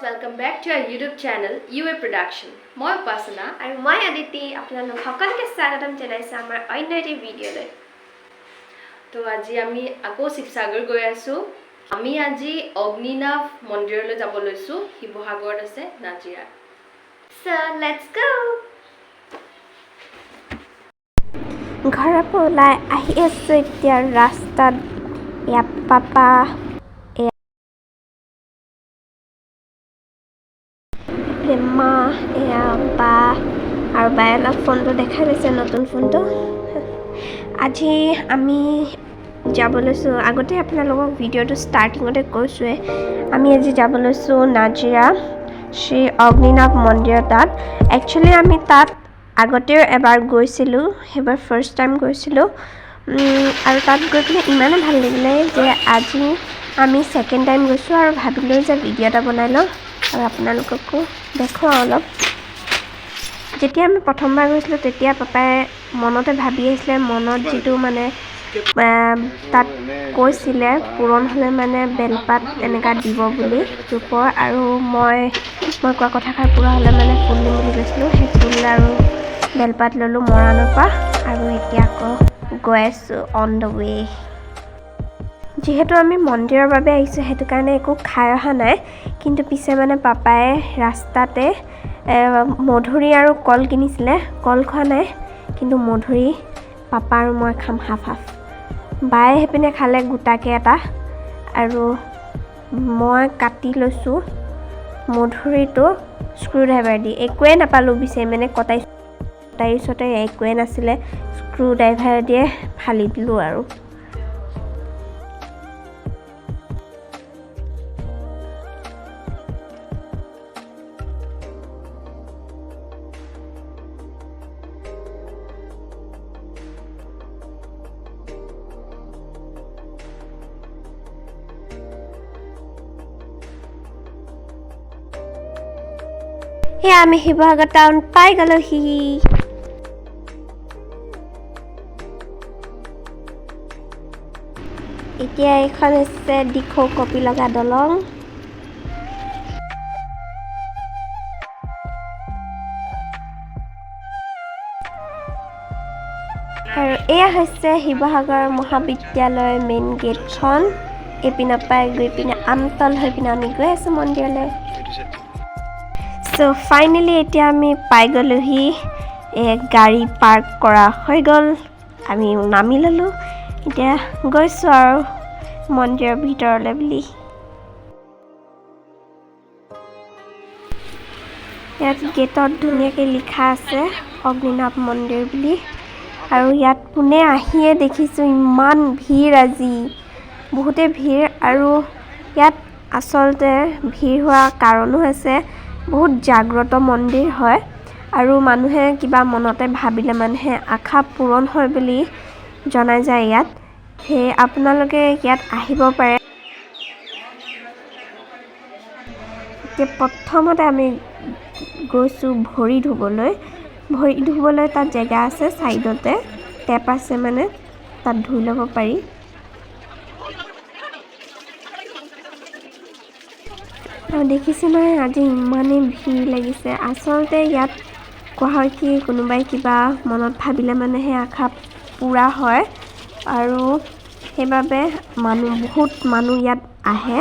welcome back to our YouTube channel UA Production. মই উপাসনা আৰু মই আদিতি আপোনালোক সকলোকে স্বাগতম জনাইছো আমাৰ অন্য এটা ভিডিঅ'লৈ। তো আজি আমি আকৌ শিৱসাগৰ গৈ আছো। আমি আজি অগ্নিনাভ মন্দিৰলৈ যাব লৈছো। শিৱসাগৰত আছে নাজিৰা। So let's go. ঘৰৰ পৰা ওলাই আহি আছো এতিয়া ৰাস্তাত ইয়া পাপা মা এয়া বা আৰু বায়ে অলপ ফোনটো দেখাই দিছে নতুন ফোনটো। আজি আমি যাব লৈছোঁ আগতে আপোনালোকক ভিডিঅ'টো ষ্টাৰ্টিঙতে কৈছোঁৱে আমি আজি যাব লৈছোঁ নাজিৰা শ্ৰী অগ্নিনাভ মন্দিৰ তাত। একচুৱেলি আমি তাত আগতেও এবাৰ গৈছিলোঁ, সেইবাৰ ফাৰ্ষ্ট টাইম গৈছিলোঁ আৰু তাত গৈ পেলাই ইমানে ভাল লাগিলে যে আজি আমি ছেকেণ্ড টাইম গৈছোঁ আৰু ভাবিলোঁ যে ভিডিঅ' এটা বনাই লওঁ আৰু আপোনালোককো দেখুৱাওঁ অলপ। যেতিয়া আমি প্ৰথমবাৰ গৈছিলোঁ তেতিয়া পাপাই মনতে ভাবি আহিছিলে, মনত যিটো মানে তাত কৈছিলে পূৰণ হ'লে মানে বেলপাত এনেকুৱা দিব বুলি ৰূপৰ, আৰু মই কোৱা কথাষাৰ পূৰা হ'লে মানে ফুল দিম বুলি কৈছিলোঁ। সেই ফুল আৰু বেলপাত ল'লোঁ মৰাণৰ পৰা আৰু এতিয়া আকৌ গৈ আছোঁ অন দ্য ৱে। যিহেতু আমি মন্দিৰৰ বাবে আহিছোঁ সেইটো কাৰণে একো খাই অহা নাই, কিন্তু পিছে মানে পাপাই ৰাস্তাতে মধুৰি আৰু কল কিনিছিলে। কল খোৱা নাই, কিন্তু মধুৰি পাপা আৰু মই খাম হাফ হাফ। বায়ে সেইপিনে খালে গোটাকৈ এটা আৰু মই কাটি লৈছোঁ মধুৰিটো স্ক্ৰুড্ৰাইভাৰ দি। একোৱে নাপালোঁ বিচাৰি, মানে কটাৰীচতে একোৱে নাছিলে, স্ক্ৰুড্ৰাইভাৰ দিয়ে ফালি দিলোঁ আৰু। সেয়া আমি শিৱসাগৰ টাউন পাই গ'লোহি। এতিয়া এইখন হৈছে দিখৌ কপি লগা দলং। আৰু এয়া হৈছে শিৱসাগৰ মহাবিদ্যালয় মেইন গেটখন। এইপিনৰ পৰা গৈ পিনে আমতল হৈ পিনে আমি গৈ আছোঁ মন্দিৰলৈ। চ' ফাইনেলি এতিয়া আমি পাই গ'লোহি। গাড়ী পাৰ্ক কৰা হৈ গ'ল, আমি নামি ল'লোঁ। এতিয়া গৈছোঁ আৰু মন্দিৰৰ ভিতৰলৈ বুলি। ইয়াত গেটত ধুনীয়াকৈ লিখা আছে অগ্নিনাভ মন্দিৰ বুলি, আৰু ইয়াত পোনে আহিয়ে দেখিছোঁ ইমান ভিৰ, আজি বহুতে ভিৰ। আৰু ইয়াত আচলতে ভিৰ হোৱা কাৰণো আছে, বহুত জাগ্ৰত মন্দিৰ হয় আৰু মানুহে কিবা মনতে ভাবিলে মানুহে আশা পূৰণ হয় বুলি জনা যায় ইয়াত। সেয়ে আপোনালোকে ইয়াত আহিব পাৰে। এতিয়া প্ৰথমতে আমি গৈছোঁ ভৰি ধুবলৈ তাত জেগা আছে, ছাইডতে টেপ আছে, মানে তাত ধুই ল'ব পাৰি। আৰু দেখিছে নহয় আজি ইমানেই ভিৰ লাগিছে। আচলতে ইয়াত কোৱা হয় কি কোনোবাই কিবা মনত ভাবিলে মানে সেই আশা পূৰা হয়, আৰু সেইবাবে বহুত মানুহ ইয়াত আহে।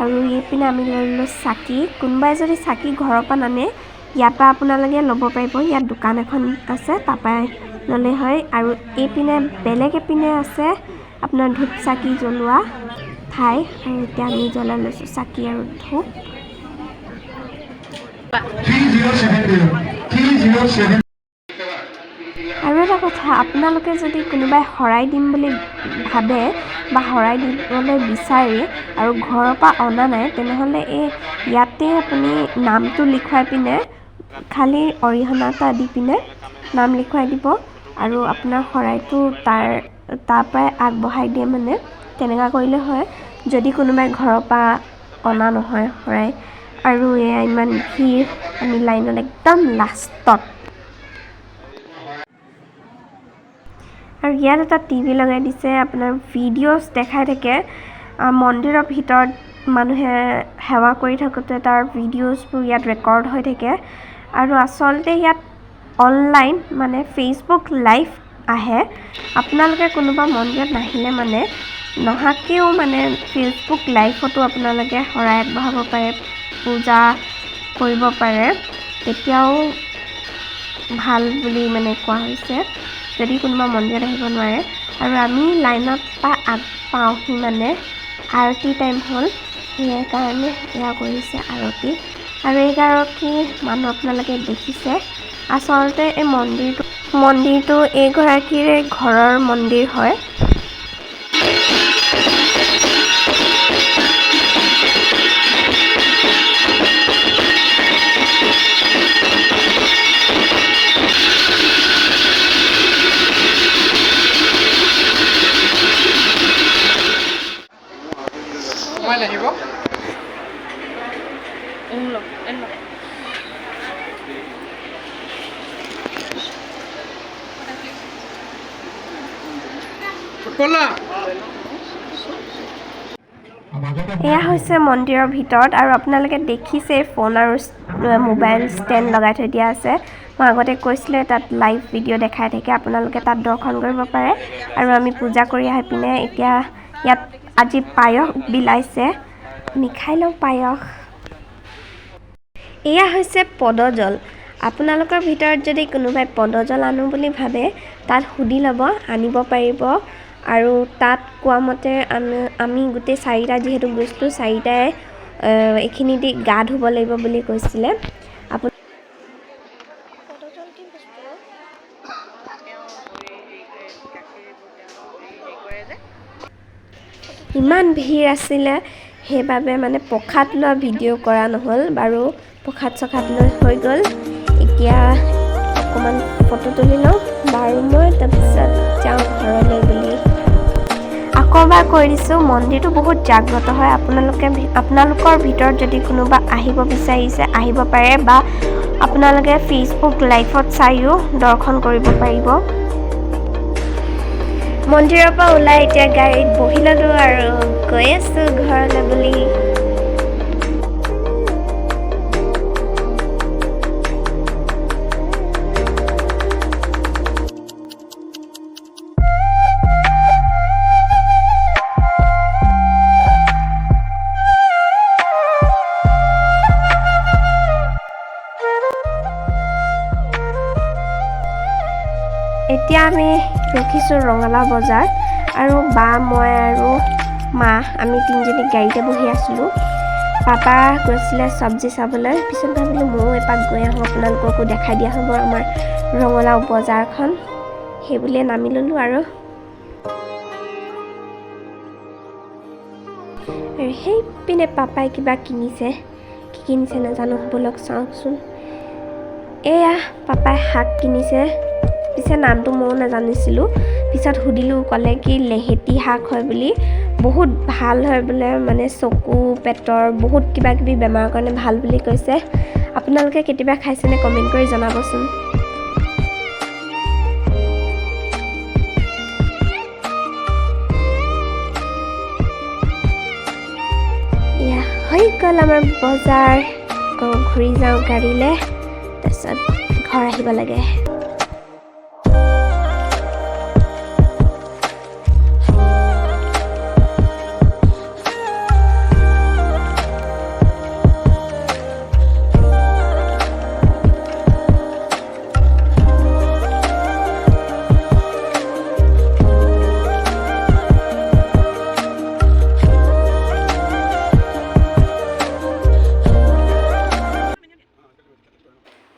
আৰু এইপিনে আমি লৈ ল'লোঁ চাকি। কোনোবাই যদি চাকি ঘৰৰ পৰা নানে ইয়াৰ পৰা আপোনালোকে ল'ব পাৰিব। ইয়াত দোকান এখন আছে, তাৰপৰাই ল'লে হয়। আৰু এইপিনে বেলেগ এপিনে আছে আপোনাৰ ধূপ চাকি জ্বলোৱা ঠাই, আৰু এতিয়া আমি জ্বলাই লৈছোঁ চাকি আৰু ধূপ। আৰু এটা কথা, আপোনালোকে যদি কোনোবাই শৰাই দিম বুলি ভাবে বা শৰাই দিবলৈ বিচাৰে আৰু ঘৰৰ পৰা অনা নাই, তেনেহ'লে ইয়াতে আপুনি নামটো লিখুৱাই পিনে খালি অৰিহণা এটা দি পিনে নাম লিখুৱাই দিব আৰু আপোনাৰ শৰাইটো তাৰ পৰাই আগবঢ়াই দিয়ে, মানে তেনেকুৱা কৰিলে হয় যদি কোনোবাই ঘৰৰ পৰা অনা নহয় শৰাই। আৰু এয়া ইমান ভিৰ, আমি লাইনত একদম লাষ্টত। আৰু ইয়াত এটা টিভি লগাই দিছে, আপোনাৰ ভিডিঅ'ছ দেখাই থাকে মন্দিৰৰ ভিতৰত মানুহে সেৱা কৰি থাকোঁতে তাৰ ভিডিঅ'জবোৰ ইয়াত ৰেকৰ্ড হৈ থাকে আৰু আচলতে ইয়াত অনলাইন মানে ফেচবুক লাইভ আহে আপোনালোকে কোনোবা মন্দিৰত নাহিলে মানে নহাকেও মানে ফেচবুক লাইভতো আপোনালোকে শৰাই আগবঢ়াব পাৰে পূজা কৰিব পাৰে তেতিয়াও ভাল বুলি মানে কোৱা হৈছে যদি কোনোবা মন্দিৰত আহিব নোৱাৰে আৰু আমি লাইনত পাওঁহি মানে আৰতি টাইম হ'ল সেইকাৰণে এয়া কৰিছে আৰতি আৰু এইগৰাকী মানুহ আপোনালোকে দেখিছে আচলতে এই মন্দিৰটো এইগৰাকীৰে ঘৰৰ মন্দিৰ হয় আহিব এয়া হৈছে মন্দিৰৰ ভিতৰত আৰু আপোনালোকে দেখিছে ফোন আৰু মোবাইল ষ্টেণ্ড লগাই থৈ দিয়া আছে মই আগতে কৈছিলে তাত লাইভ ভিডিঅ' দেখাই থাকে আপোনালোকে তাত দৰ্শন কৰিব পাৰে আৰু আমি পূজা কৰি আহি পিনে এতিয়া ইয়াত আজি পায়স বিলাইছে আমি খাই লওঁ পায়স এয়া হৈছে পদজল আপোনালোকৰ ভিতৰত যদি কোনোবাই পদজল আনো বুলি ভাবে তাত সুধি ল'ব আনিব পাৰিব আৰু তাত কোৱা মতে আমি গোটেই 4টা যিহেতু গৈছিলোঁ 4টাই এইখিনি দি গা ধুব লাগিব বুলি কৈছিলে ইমান ভিৰ আছিলে সেইবাবে মানে প্ৰসাদ লোৱা ভিডিঅ' কৰা নহ'ল বাৰু প্ৰসাদ লৈ হৈ গ'ল এতিয়া অকণমান ফটো তুলি লওঁ বাৰু মই তাৰপিছত যাওঁ ঘৰলৈ বুলি আকৌ এবাৰ কৈ দিছোঁ মন্দিৰটো বহুত জাগ্ৰত হয় আপোনালোকৰ ভিতৰত যদি কোনোবা আহিব বিচাৰিছে আহিব পাৰে বা আপোনালোকে ফেচবুক লাইভত চাইও দৰ্শন কৰিব পাৰিব মন্দিৰৰ পৰা ওলাই এতিয়া গাড়ীত বহি ল'লোঁ আৰু গৈ আছোঁ ঘৰলৈ বুলি এতিয়া আমি ৰখিছোঁ ৰঙালাও বজাৰ আৰু বা মই আৰু মা আমি তিনিজনী গাড়ীতে বহি আছিলোঁ পাপা গৈছিলে চব্জি চাবলৈ পিছত ভাবিলোঁ ময়ো এপাক গৈ আহোঁ আপোনালোককো দেখাই দিয়া হ'ব আমাৰ ৰঙালাও বজাৰখন সেই বুলিয়ে নামি ল'লোঁ আৰু সেই পিনে পাপাই কিবা কিনিছে কি কিনিছে নাজানো ব'লক চাওকচোন এয়া পাপাই শাক কিনিছে পিছে নামটো ময়ো নাজানিছিলোঁ পিছত সুধিলোঁ ক'লে কি লেহেতি শাক হয় বুলি বহুত ভাল হয় বোলে মানে চকু পেটৰ বহুত কিবা কিবি বেমাৰৰ কাৰণে ভাল বুলি কৈছে আপোনালোকে কেতিয়াবা খাইছেনে কমেণ্ট কৰি জনাবচোন এয়া হৈ গ'ল আমাৰ বজাৰ ঘূৰি যাওঁ গাড়ীলৈ তাৰপিছত ঘৰ আহিব লাগে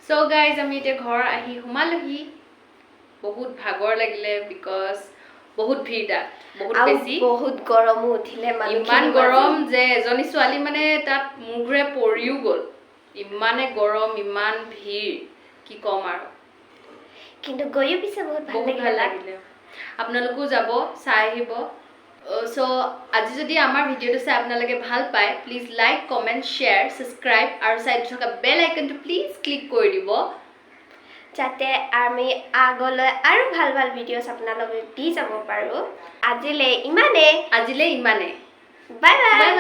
So guys, আমি এতিয়া ঘৰ আহি সোমালোহি বহুত ভাগৰ লাগিলে বিকজ বহুত ভিৰ তাত বহুত বেছি বহুত গৰমো উঠিলে ইমান গৰম যে এজনী ছোৱালী মানে তাত মুঘৰে পৰিও গ'ল ইমানে গৰম ইমান ভিৰ কি কম আৰু কিন্তু গৈও পিছে বহুত ভাল লাগিলে আপোনালোকো যাব চাই আহিব So আজি যদি আমাৰ ভিডিওটো চাই আপোনালোকে ভাল পায় please like comment share subscribe আৰু সাইড থকা বেল আইকনটো প্লিজ ক্লিক কৰি দিব যাতে আমি আগলৈ আৰু ভাল ভিডিঅ'ছ আপোনালোকক দি যাব পাৰো আজিলে ইমানে বাই বাই